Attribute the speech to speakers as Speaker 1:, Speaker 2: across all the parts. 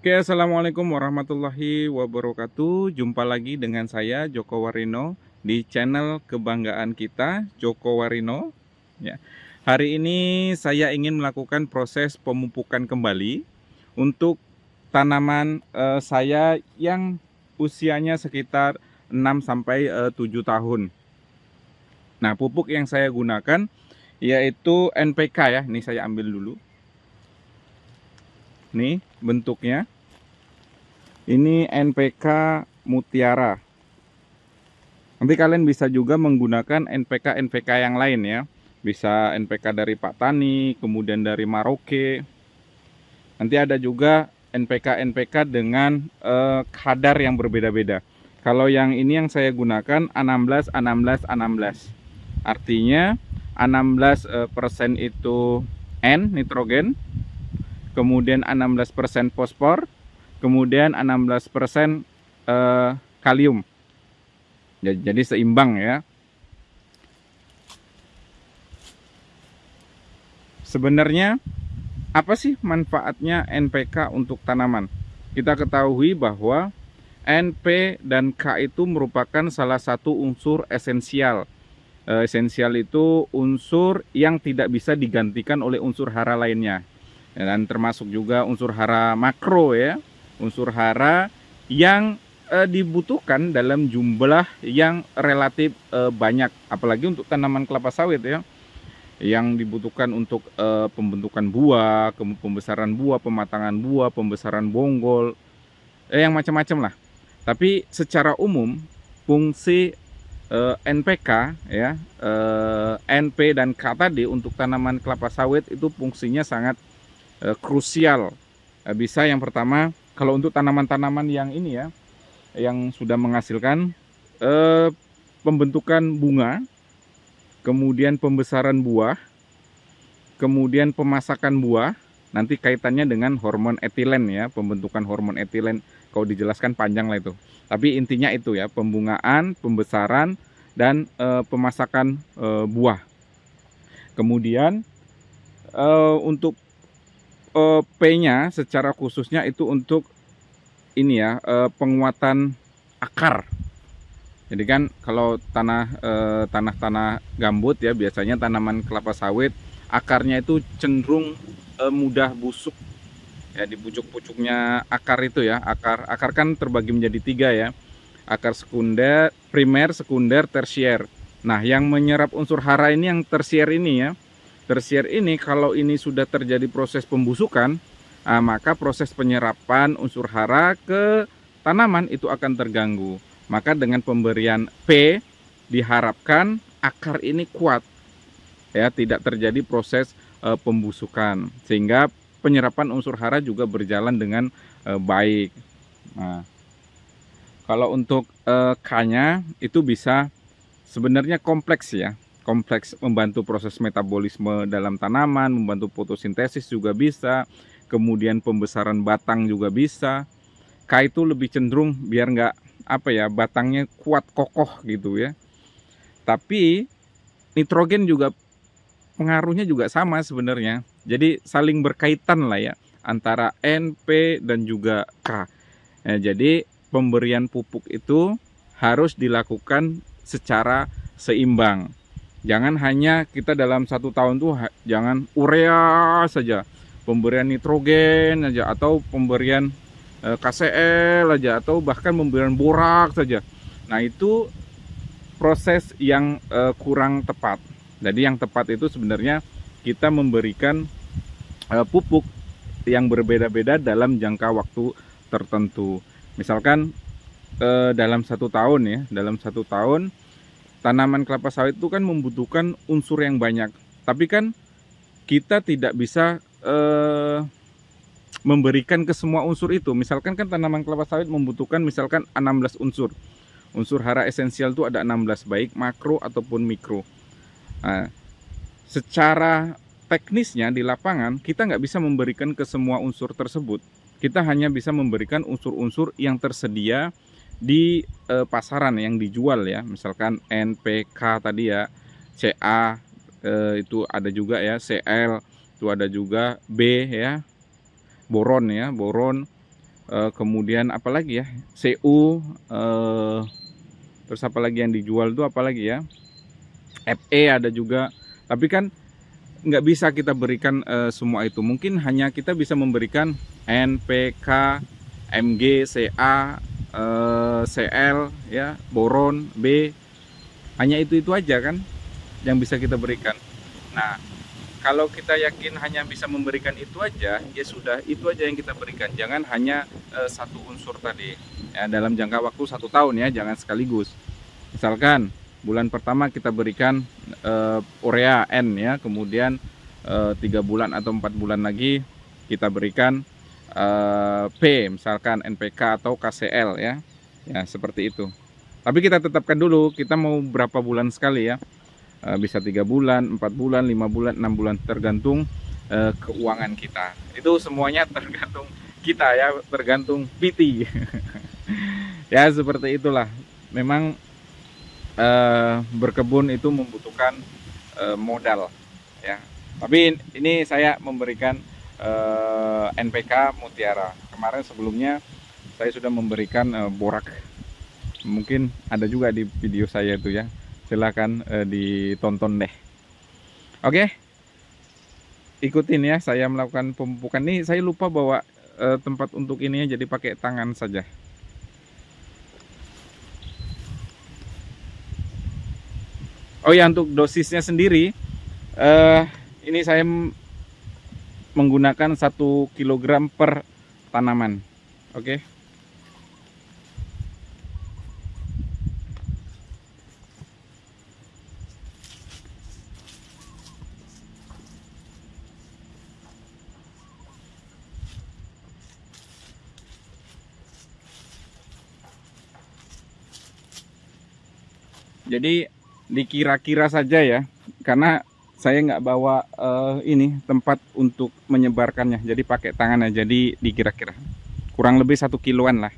Speaker 1: Oke, assalamualaikum warahmatullahi wabarakatuh. Jumpa lagi dengan saya Joko Warino di channel kebanggaan kita, Joko Warino. Ya, hari ini saya ingin melakukan proses pemupukan kembali untuk tanaman saya yang usianya sekitar 6 sampai 7 tahun. Nah, pupuk yang saya gunakan yaitu NPK ya. Ini saya ambil dulu. Nih bentuknya. Ini NPK Mutiara. Nanti kalian bisa juga menggunakan NPK yang lain ya. Bisa NPK dari Pak Tani, kemudian dari Maroke. Nanti ada juga NPK dengan kadar yang berbeda-beda. Kalau yang ini yang saya gunakan 16 16 16. Artinya 16% itu N nitrogen, kemudian 16% fosfor, kemudian 16% kalium. Jadi seimbang ya. Sebenarnya apa sih manfaatnya NPK untuk tanaman? Kita ketahui bahwa NP dan K itu merupakan salah satu unsur esensial. Esensial itu unsur yang tidak bisa digantikan oleh unsur hara lainnya. Dan termasuk juga unsur hara makro ya. Unsur hara yang dibutuhkan dalam jumlah yang relatif banyak, apalagi untuk tanaman kelapa sawit ya, yang dibutuhkan untuk pembentukan buah, pembesaran buah, pematangan buah, pembesaran bonggol, yang macam-macam lah. Tapi secara umum fungsi NPK ya, NP dan K tadi untuk tanaman kelapa sawit itu fungsinya sangat krusial. Bisa yang pertama, kalau untuk tanaman-tanaman yang ini ya, yang sudah menghasilkan pembentukan bunga, kemudian pembesaran buah, kemudian pemasakan buah, nanti kaitannya dengan hormon etilen ya, pembentukan hormon etilen. Kalau dijelaskan panjang lah itu. Tapi intinya itu ya, pembungaan, pembesaran, dan pemasakan buah. Kemudian untuk P-nya secara khususnya itu untuk ini ya, penguatan akar. Jadi kan kalau tanah-tanah gambut ya, biasanya tanaman kelapa sawit akarnya itu cenderung mudah busuk ya, di pucuk-pucuknya akar itu ya. Akar kan terbagi menjadi 3 ya. Akar sekunder, primer, sekunder, tersier. Nah, yang menyerap unsur hara ini yang tersier ini ya. Tersier ini kalau ini sudah terjadi proses pembusukan, maka proses penyerapan unsur hara ke tanaman itu akan terganggu. Maka dengan pemberian P diharapkan akar ini kuat ya, tidak terjadi proses pembusukan, sehingga penyerapan unsur hara juga berjalan dengan baik. Nah, kalau untuk K-nya itu bisa sebenarnya kompleks ya. Kompleks, membantu proses metabolisme dalam tanaman, membantu fotosintesis juga bisa, kemudian pembesaran batang juga bisa. K itu lebih cenderung biar nggak batangnya kuat kokoh gitu ya. Tapi nitrogen juga pengaruhnya juga sama sebenarnya. Jadi saling berkaitan lah ya antara N, P dan juga K. Jadi pemberian pupuk itu harus dilakukan secara seimbang. Jangan hanya kita dalam 1 tahun tuh jangan urea saja, pemberian nitrogen aja, atau pemberian KCl aja, atau bahkan pemberian borak saja. Nah, itu proses yang kurang tepat. Jadi yang tepat itu sebenarnya kita memberikan pupuk yang berbeda-beda dalam jangka waktu tertentu. Misalkan dalam 1 tahun ya, dalam 1 tahun tanaman kelapa sawit itu kan membutuhkan unsur yang banyak. Tapi kan kita tidak bisa memberikan ke semua unsur itu. Misalkan kan tanaman kelapa sawit membutuhkan misalkan 16 unsur. Unsur hara esensial itu ada 16, baik makro ataupun mikro. Nah, secara teknisnya di lapangan kita nggak bisa memberikan ke semua unsur tersebut. Kita hanya bisa memberikan unsur-unsur yang tersedia di pasaran yang dijual ya. Misalkan NPK tadi ya, CA itu ada juga ya, CL itu ada juga, B ya, boron ya, boron, kemudian apalagi ya, CU, terus apalagi yang dijual itu apalagi ya, FE ada juga. Tapi kan nggak bisa kita berikan semua itu. Mungkin hanya kita bisa memberikan NPK, Mg, Ca, Cl, ya, boron, B. Hanya itu aja kan yang bisa kita berikan. Nah, kalau kita yakin hanya bisa memberikan itu aja, ya sudah, itu aja yang kita berikan. Jangan hanya satu unsur tadi. Ya, dalam jangka waktu 1 tahun ya, jangan sekaligus. Misalkan bulan pertama kita berikan urea N ya, kemudian 3 bulan atau 4 bulan lagi kita berikan P, misalkan NPK atau KCl ya. Ya, seperti itu. Tapi kita tetapkan dulu kita mau berapa bulan sekali ya. Bisa 3 bulan, 4 bulan, 5 bulan, 6 bulan, tergantung keuangan kita. Itu semuanya tergantung kita ya, tergantung PT. Ya, seperti itulah. Memang berkebun itu membutuhkan modal ya. Tapi ini saya memberikan NPK Mutiara. Kemarin sebelumnya saya sudah memberikan borak. Mungkin ada juga di video saya itu ya. Silahkan ditonton deh. Oke, ikutin ya saya melakukan pemupukan. Nih saya lupa bawa tempat untuk ini ya, jadi pakai tangan saja. Oh ya, untuk dosisnya sendiri ini saya menggunakan 1 kg per tanaman. Oke. Jadi dikira-kira saja ya, karena saya nggak bawa ini tempat untuk menyebarkannya, jadi pakai tangan aja. Jadi dikira-kira kurang lebih 1 kiloan lah.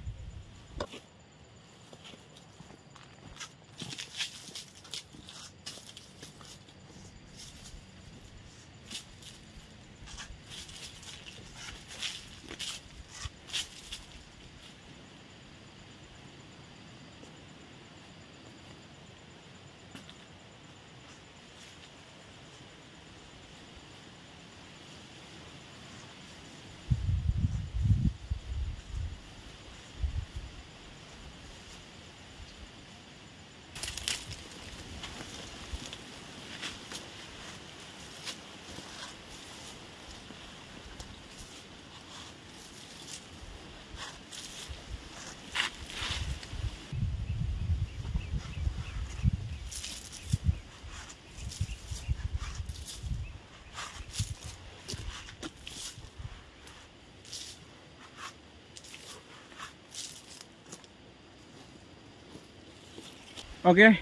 Speaker 1: Oke,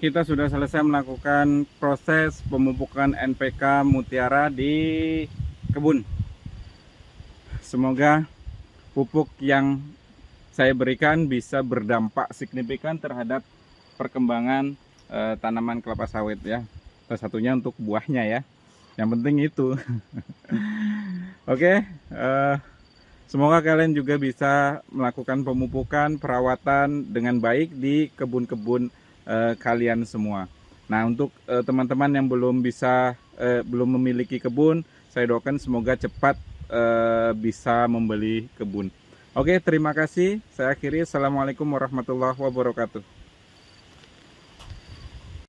Speaker 1: kita sudah selesai melakukan proses pemupukan NPK Mutiara di kebun. Semoga pupuk yang saya berikan bisa berdampak signifikan terhadap perkembangan tanaman kelapa sawit ya. Salah satunya untuk buahnya ya. Yang penting itu. Oke, semoga kalian juga bisa melakukan pemupukan, perawatan dengan baik di kebun-kebun kalian semua. Nah, untuk teman-teman yang belum memiliki kebun, saya doakan semoga cepat bisa membeli kebun. Oke, terima kasih. Saya akhiri. Assalamualaikum warahmatullahi wabarakatuh.